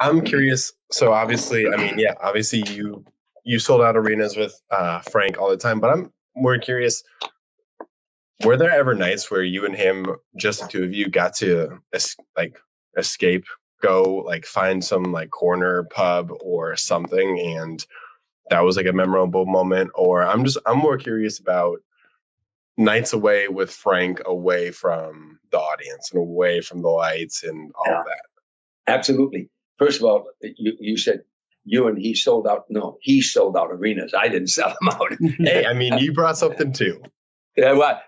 I'm curious. So obviously, I mean, yeah, obviously you sold out arenas with Frank all the time, but I'm more curious. Were there ever nights where you and him, just the two of you, got to escape, go like find some like corner pub or something, and that was like a memorable moment? Or I'm more curious about nights away with Frank, away from the audience and away from the lights and all of that. Absolutely. First of all, you said you and he sold out. No, he sold out arenas. I didn't sell them out. Hey, I mean, you brought something too. Yeah, well,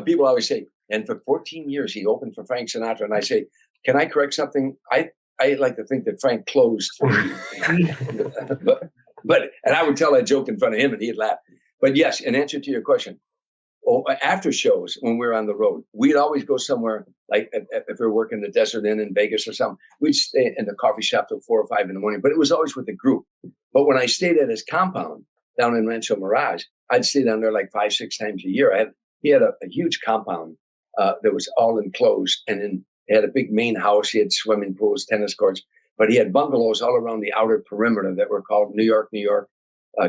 people always say, and for 14 years he opened for Frank Sinatra. And I say, can I correct something? I like to think that Frank closed for me. but and I would tell that joke in front of him and he'd laugh. But yes, in answer to your question, after shows, when we were on the road, we'd always go somewhere, like if we were working the Desert Inn in Vegas or something, we'd stay in the coffee shop till 4 or 5 in the morning, but it was always with a group. But when I stayed at his compound down in Rancho Mirage, I'd stay down there like 5-6 times a year. He had a huge compound that was all enclosed, and then he had a big main house. He had swimming pools, tennis courts, but he had bungalows all around the outer perimeter that were called New York,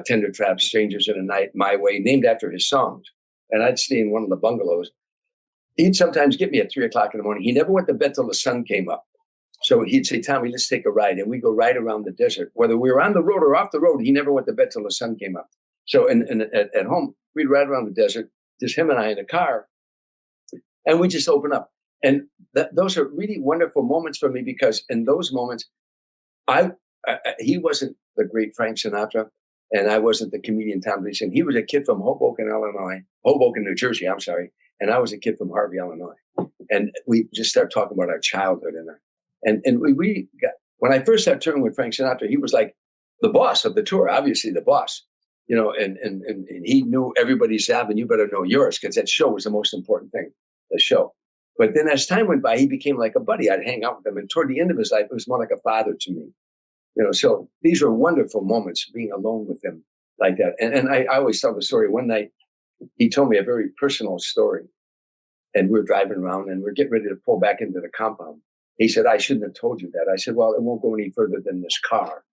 Tender Trap, Strangers in the Night, My Way, named after his songs. And I'd stay in one of the bungalows. He'd sometimes get me at 3 o'clock in the morning. He never went to bed till the sun came up. So he'd say, Tommy, let's take a ride. And we go right around the desert. Whether we were on the road or off the road, he never went to bed till the sun came up. So at home, we'd ride around the desert, just him and I in a car, and we just open up. And those are really wonderful moments for me, because in those moments, he wasn't the great Frank Sinatra, and I wasn't the comedian Tom Dreesen. He was a kid from Hoboken, New Jersey, I'm sorry. And I was a kid from Harvey, Illinois. And we just started talking about our childhood. And we got, when I first started touring with Frank Sinatra, he was like the boss of the tour, obviously the boss, and he knew everybody's job, and you better know yours, because that show was the most important thing, the show. But then as time went by, he became like a buddy. I'd hang out with him. And toward the end of his life, it was more like a father to me. So these are wonderful moments, being alone with him like that. And I always tell the story. One night, he told me a very personal story. And we're driving around and we're getting ready to pull back into the compound. He said, I shouldn't have told you that. I said, well, it won't go any further than this car.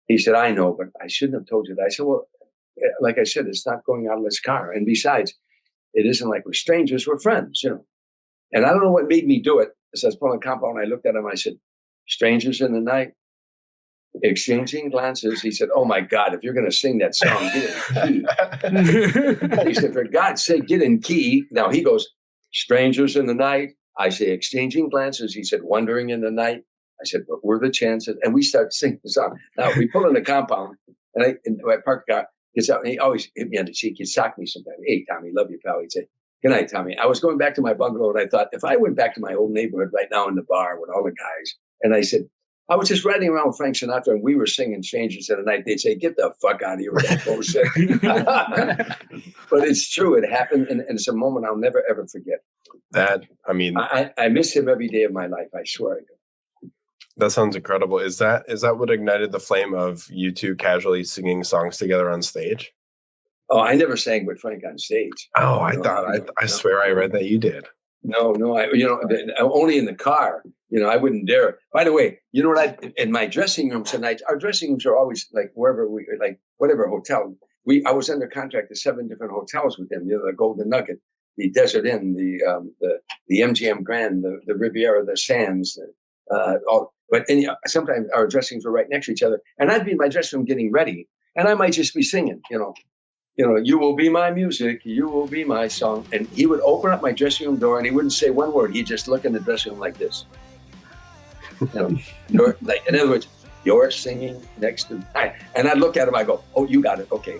He said, I know, but I shouldn't have told you that. I said, well, like I said, it's not going out of this car. And besides, it isn't like we're strangers, we're friends, And I don't know what made me do it. As I was pulling the compound, I looked at him, I said, strangers in the night, exchanging glances. He said, oh my God, if you're going to sing that song, get in key. He said, for God's sake, get in key. Now he goes, strangers in the night. I say, exchanging glances. He said, wandering in the night. I said, what were the chances? And we start singing the song. Now we pull in the compound, and I park the car. Gets out, and he always hit me on the cheek. He'd sock me sometimes. Hey, Tommy, love you, pal. He'd say, good night, Tommy. I was going back to my bungalow, and I thought, if I went back to my old neighborhood right now in the bar with all the guys, and I said, I was just riding around with Frank Sinatra, and we were singing Strangers in the Night, they'd say, get the fuck out of here with that bullshit. But it's true. It happened, and it's a moment I'll never, ever forget. I miss him every day of my life. I swear I do. That sounds incredible. Is that what ignited the flame of you two casually singing songs together on stage? Oh, I never sang with Frank on stage. Oh, I swear I read that you did. No, only in the car. I wouldn't dare. By the way, in my dressing room tonight, our dressing rooms are always like wherever whatever hotel. I was under contract to 7 different hotels with them. The Golden Nugget, the Desert Inn, the MGM Grand, the Riviera, the Sands, But sometimes our dressing rooms were right next to each other, and I'd be in my dressing room getting ready, and I might just be singing, you will be my music, you will be my song. And he would open up my dressing room door, and he wouldn't say one word. He'd just look in the dressing room like this. In other words, you're singing next to, and I'd look at him, I go, oh, you got it. Okay.